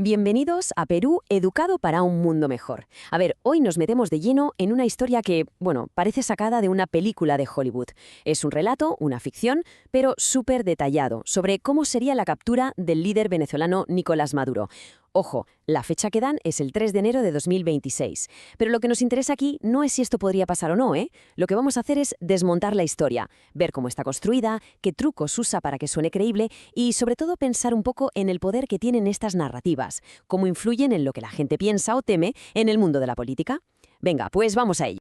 Bienvenidos a Perú, educado para un mundo mejor. A ver, hoy nos metemos de lleno en una historia que, bueno, parece sacada de una película de Hollywood. Es un relato, una ficción, pero súper detallado, sobre cómo sería la captura del líder venezolano Nicolás Maduro. Ojo, la fecha que dan es el 3 de enero de 2026. Pero lo que nos interesa aquí no es si esto podría pasar o no, ¿eh? Lo que vamos a hacer es desmontar la historia, ver cómo está construida, qué trucos usa para que suene creíble y, sobre todo, pensar un poco en el poder que tienen estas narrativas, cómo influyen en lo que la gente piensa o teme en el mundo de la política. Venga, pues vamos a ello.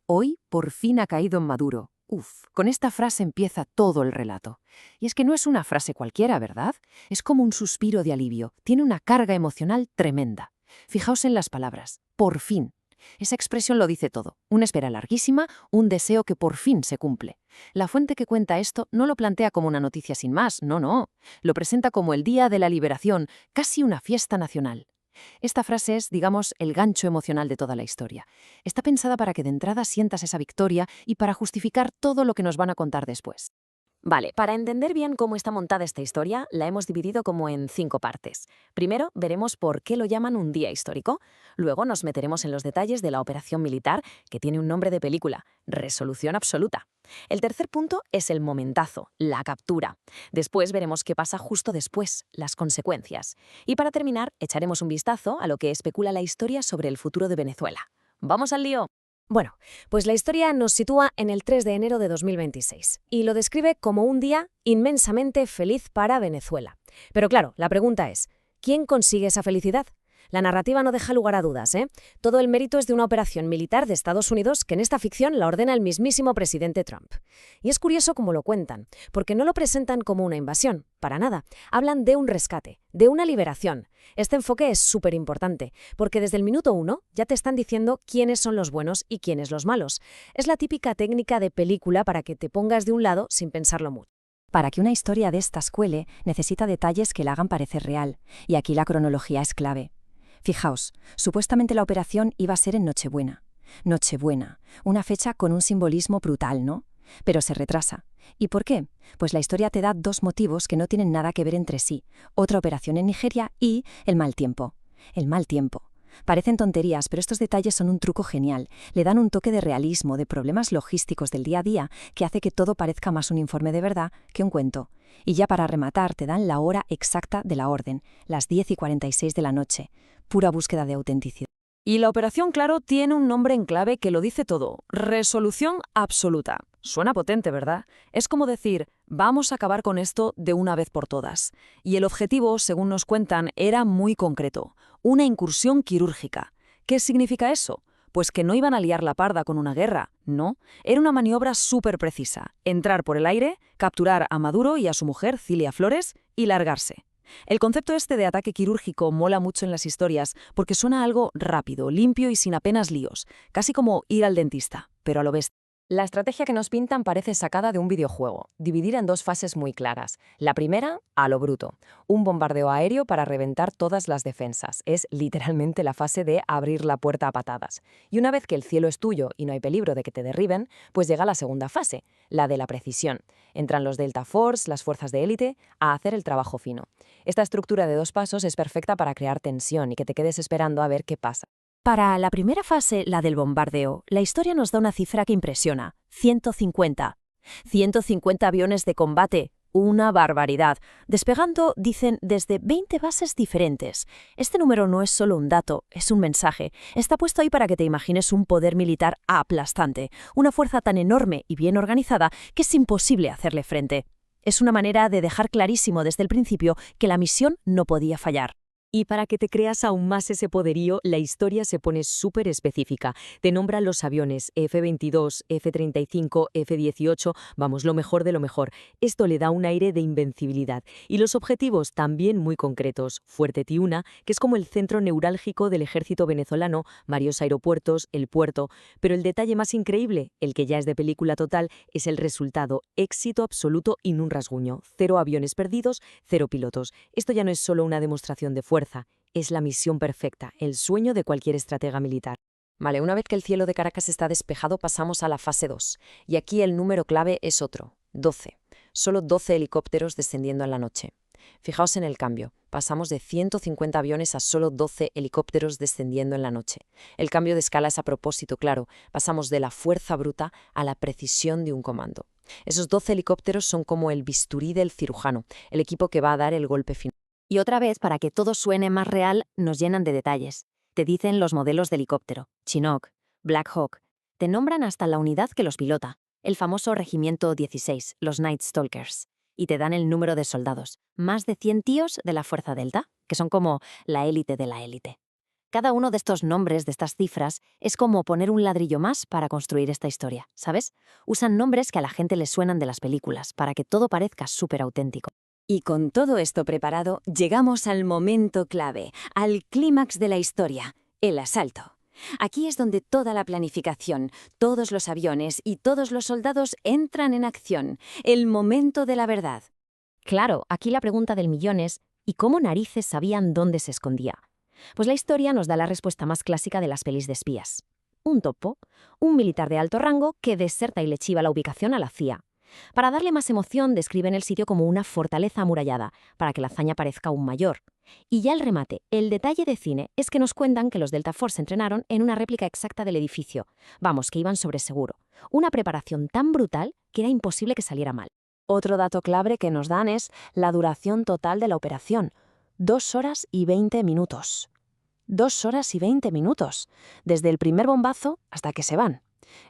Hoy por fin ha caído en Maduro. Uf, con esta frase empieza todo el relato. Y es que no es una frase cualquiera, ¿verdad? Es como un suspiro de alivio. Tiene una carga emocional tremenda. Fijaos en las palabras. Por fin. Esa expresión lo dice todo. Una espera larguísima, un deseo que por fin se cumple. La fuente que cuenta esto no lo plantea como una noticia sin más, no. Lo presenta como el día de la liberación, casi una fiesta nacional. Esta frase es, digamos, el gancho emocional de toda la historia. Está pensada para que de entrada sientas esa victoria y para justificar todo lo que nos van a contar después. Vale, para entender bien cómo está montada esta historia, la hemos dividido como en 5 partes. Primero, veremos por qué lo llaman un día histórico. Luego nos meteremos en los detalles de la operación militar, que tiene un nombre de película, Resolución Absoluta. El tercer punto es el momentazo, la captura. Después veremos qué pasa justo después, las consecuencias. Y para terminar, echaremos un vistazo a lo que especula la historia sobre el futuro de Venezuela. ¡Vamos al lío! Bueno, pues la historia nos sitúa en el 3 de enero de 2026 y lo describe como un día inmensamente feliz para Venezuela. Pero claro, la pregunta es, ¿quién consigue esa felicidad? La narrativa no deja lugar a dudas, ¿eh? Todo el mérito es de una operación militar de Estados Unidos que en esta ficción la ordena el mismísimo presidente Trump. Y es curioso cómo lo cuentan, porque no lo presentan como una invasión, para nada. Hablan de un rescate, de una liberación. Este enfoque es súper importante, porque desde el minuto 1 ya te están diciendo quiénes son los buenos y quiénes los malos. Es la típica técnica de película para que te pongas de un lado sin pensarlo mucho. Para que una historia de estas cuele, necesita detalles que la hagan parecer real, y aquí la cronología es clave. Fijaos, supuestamente la operación iba a ser en Nochebuena. Nochebuena, una fecha con un simbolismo brutal, ¿no? Pero se retrasa. ¿Y por qué? Pues la historia te da dos motivos que no tienen nada que ver entre sí. Otra operación en Nigeria y el mal tiempo. El mal tiempo. Parecen tonterías, pero estos detalles son un truco genial. Le dan un toque de realismo, de problemas logísticos del día a día, que hace que todo parezca más un informe de verdad que un cuento. Y ya para rematar, te dan la hora exacta de la orden, las 10:46 de la noche. Pura búsqueda de autenticidad. Y la operación, claro, tiene un nombre en clave que lo dice todo. Resolución Absoluta. Suena potente, ¿verdad? Es como decir, vamos a acabar con esto de una vez por todas. Y el objetivo, según nos cuentan, era muy concreto. Una incursión quirúrgica. ¿Qué significa eso? Pues que no iban a liar la parda con una guerra, no. Era una maniobra súper precisa. Entrar por el aire, capturar a Maduro y a su mujer, Cilia Flores, y largarse. El concepto este de ataque quirúrgico mola mucho en las historias porque suena algo rápido, limpio y sin apenas líos, casi como ir al dentista, pero a lo bestia. La estrategia que nos pintan parece sacada de un videojuego, dividida en 2 fases muy claras. La primera, a lo bruto, un bombardeo aéreo para reventar todas las defensas. Es literalmente la fase de abrir la puerta a patadas. Y una vez que el cielo es tuyo y no hay peligro de que te derriben, pues llega la segunda fase, la de la precisión. Entran los Delta Force, las fuerzas de élite, a hacer el trabajo fino. Esta estructura de 2 pasos es perfecta para crear tensión y que te quedes esperando a ver qué pasa. Para la primera fase, la del bombardeo, la historia nos da una cifra que impresiona, 150. 150 aviones de combate, una barbaridad. Despegando, dicen, desde 20 bases diferentes. Este número no es solo un dato, es un mensaje. Está puesto ahí para que te imagines un poder militar aplastante, una fuerza tan enorme y bien organizada que es imposible hacerle frente. Es una manera de dejar clarísimo desde el principio que la misión no podía fallar. Y para que te creas aún más ese poderío, la historia se pone súper específica. Te nombran los aviones F-22, F-35, F-18, vamos, lo mejor de lo mejor. Esto le da un aire de invencibilidad. Y los objetivos también muy concretos. Fuerte Tiuna, que es como el centro neurálgico del ejército venezolano, varios aeropuertos, el puerto. Pero el detalle más increíble, el que ya es de película total, es el resultado. Éxito absoluto y un rasguño. 0 aviones perdidos, 0 pilotos. Esto ya no es solo una demostración de fuerza. Es la misión perfecta, el sueño de cualquier estratega militar. Vale, una vez que el cielo de Caracas está despejado, pasamos a la fase 2. Y aquí el número clave es otro, 12. Solo 12 helicópteros descendiendo en la noche. Fijaos en el cambio. Pasamos de 150 aviones a solo 12 helicópteros descendiendo en la noche. El cambio de escala es a propósito, claro. Pasamos de la fuerza bruta a la precisión de un comando. Esos 12 helicópteros son como el bisturí del cirujano, el equipo que va a dar el golpe final. Y otra vez, para que todo suene más real, nos llenan de detalles. Te dicen los modelos de helicóptero, Chinook, Black Hawk. Te nombran hasta la unidad que los pilota, el famoso Regimiento 16, los Night Stalkers. Y te dan el número de soldados, más de 100 tíos de la Fuerza Delta, que son como la élite de la élite. Cada uno de estos nombres, de estas cifras, es como poner un ladrillo más para construir esta historia, ¿sabes? Usan nombres que a la gente le suenan de las películas, para que todo parezca súper auténtico. Y con todo esto preparado, llegamos al momento clave, al clímax de la historia, el asalto. Aquí es donde toda la planificación, todos los aviones y todos los soldados entran en acción, el momento de la verdad. Claro, aquí la pregunta del millón es, ¿y cómo narices sabían dónde se escondía? Pues la historia nos da la respuesta más clásica de las pelis de espías. Un topo, un militar de alto rango que deserta y le chiva la ubicación a la CIA. Para darle más emoción, describen el sitio como una fortaleza amurallada, para que la hazaña parezca aún mayor. Y ya el remate, el detalle de cine, es que nos cuentan que los Delta Force entrenaron en una réplica exacta del edificio. Vamos, que iban sobre seguro. Una preparación tan brutal que era imposible que saliera mal. Otro dato clave que nos dan es la duración total de la operación. 2 horas y 20 minutos. 2 horas y 20 minutos. Desde el primer bombazo hasta que se van.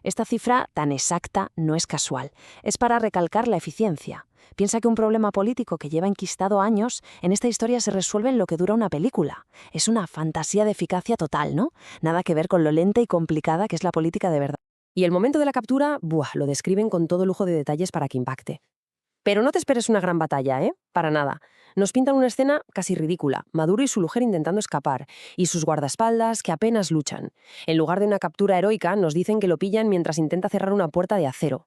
Esta cifra tan exacta no es casual, es para recalcar la eficiencia. Piensa que un problema político que lleva enquistado años, en esta historia se resuelve en lo que dura una película. Es una fantasía de eficacia total, ¿no? Nada que ver con lo lenta y complicada que es la política de verdad. Y el momento de la captura, lo describen con todo lujo de detalles para que impacte. Pero no te esperes una gran batalla, ¿eh? Para nada. Nos pintan una escena casi ridícula, Maduro y su mujer intentando escapar, y sus guardaespaldas que apenas luchan. En lugar de una captura heroica, nos dicen que lo pillan mientras intenta cerrar una puerta de acero.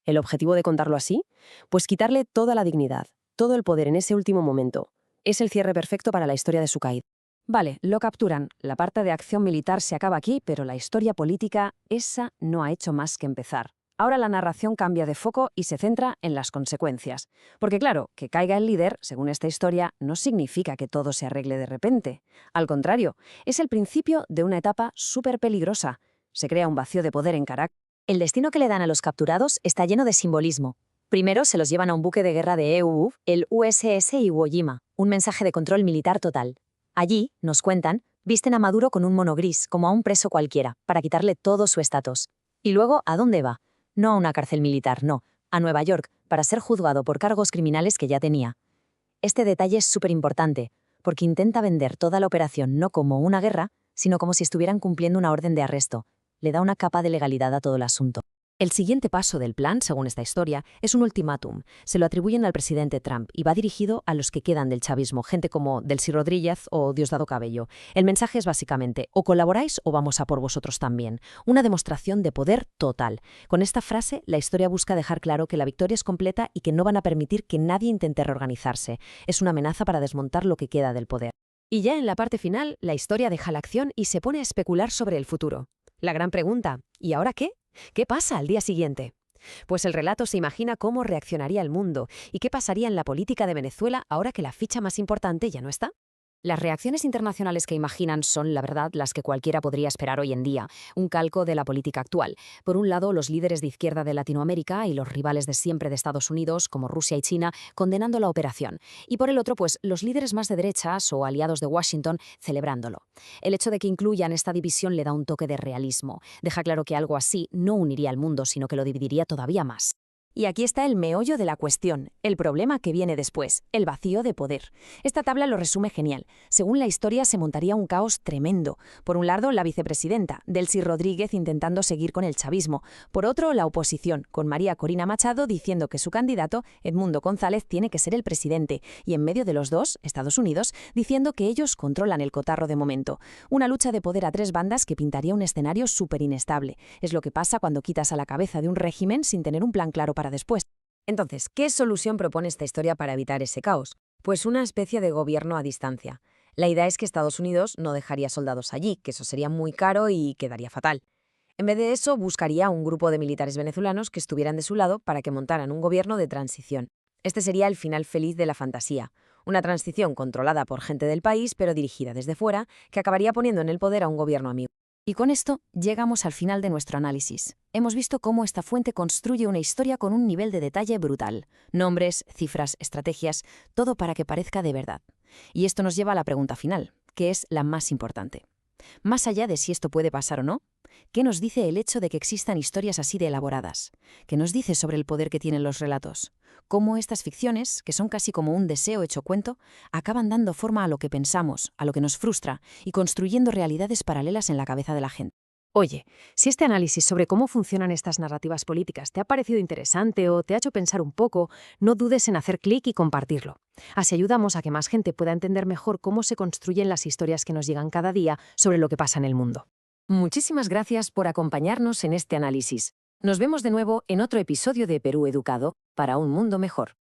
¿El objetivo de contarlo así? Pues quitarle toda la dignidad, todo el poder en ese último momento. Es el cierre perfecto para la historia de su caída. Vale, lo capturan. La parte de acción militar se acaba aquí, pero la historia política, esa no ha hecho más que empezar. Ahora la narración cambia de foco y se centra en las consecuencias. Porque claro, que caiga el líder, según esta historia, no significa que todo se arregle de repente. Al contrario, es el principio de una etapa súper peligrosa. Se crea un vacío de poder en Caracas. El destino que le dan a los capturados está lleno de simbolismo. Primero se los llevan a un buque de guerra de EU, el USS Iwo Jima, un mensaje de control militar total. Allí, nos cuentan, visten a Maduro con un mono gris, como a un preso cualquiera, para quitarle todo su estatus. Y luego, ¿a dónde va? No a una cárcel militar, no, a Nueva York, para ser juzgado por cargos criminales que ya tenía. Este detalle es súper importante, porque intenta vender toda la operación no como una guerra, sino como si estuvieran cumpliendo una orden de arresto. Le da una capa de legalidad a todo el asunto. El siguiente paso del plan, según esta historia, es un ultimátum. Se lo atribuyen al presidente Trump y va dirigido a los que quedan del chavismo, gente como Delcy Rodríguez o Diosdado Cabello. El mensaje es básicamente, o colaboráis o vamos a por vosotros también. Una demostración de poder total. Con esta frase, la historia busca dejar claro que la victoria es completa y que no van a permitir que nadie intente reorganizarse. Es una amenaza para desmontar lo que queda del poder. Y ya en la parte final, la historia deja la acción y se pone a especular sobre el futuro. La gran pregunta, ¿y ahora qué? ¿Qué pasa al día siguiente? Pues el relato se imagina cómo reaccionaría el mundo y qué pasaría en la política de Venezuela ahora que la ficha más importante ya no está. Las reacciones internacionales que imaginan son, la verdad, las que cualquiera podría esperar hoy en día, un calco de la política actual. Por un lado, los líderes de izquierda de Latinoamérica y los rivales de siempre de Estados Unidos, como Rusia y China, condenando la operación. Y por el otro, pues, los líderes más de derechas o aliados de Washington celebrándolo. El hecho de que incluyan esta división le da un toque de realismo. Deja claro que algo así no uniría al mundo, sino que lo dividiría todavía más. Y aquí está el meollo de la cuestión, el problema que viene después, el vacío de poder. Esta tabla lo resume genial. Según la historia, se montaría un caos tremendo. Por un lado, la vicepresidenta, Delcy Rodríguez, intentando seguir con el chavismo. Por otro, la oposición, con María Corina Machado diciendo que su candidato, Edmundo González, tiene que ser el presidente. Y en medio de los dos, Estados Unidos, diciendo que ellos controlan el cotarro de momento. Una lucha de poder a tres bandas que pintaría un escenario súper inestable. Es lo que pasa cuando quitas a la cabeza de un régimen sin tener un plan claro para después. Entonces, ¿qué solución propone esta historia para evitar ese caos? Pues una especie de gobierno a distancia. La idea es que Estados Unidos no dejaría soldados allí, que eso sería muy caro y quedaría fatal. En vez de eso, buscaría un grupo de militares venezolanos que estuvieran de su lado para que montaran un gobierno de transición. Este sería el final feliz de la fantasía. Una transición controlada por gente del país, pero dirigida desde fuera, que acabaría poniendo en el poder a un gobierno amigo. Y con esto llegamos al final de nuestro análisis. Hemos visto cómo esta fuente construye una historia con un nivel de detalle brutal. Nombres, cifras, estrategias, todo para que parezca de verdad. Y esto nos lleva a la pregunta final, que es la más importante. Más allá de si esto puede pasar o no, ¿qué nos dice el hecho de que existan historias así de elaboradas? ¿Qué nos dice sobre el poder que tienen los relatos? Cómo estas ficciones, que son casi como un deseo hecho cuento, acaban dando forma a lo que pensamos, a lo que nos frustra, y construyendo realidades paralelas en la cabeza de la gente. Oye, si este análisis sobre cómo funcionan estas narrativas políticas te ha parecido interesante o te ha hecho pensar un poco, no dudes en hacer clic y compartirlo. Así ayudamos a que más gente pueda entender mejor cómo se construyen las historias que nos llegan cada día sobre lo que pasa en el mundo. Muchísimas gracias por acompañarnos en este análisis. Nos vemos de nuevo en otro episodio de Perú Educado para un mundo mejor.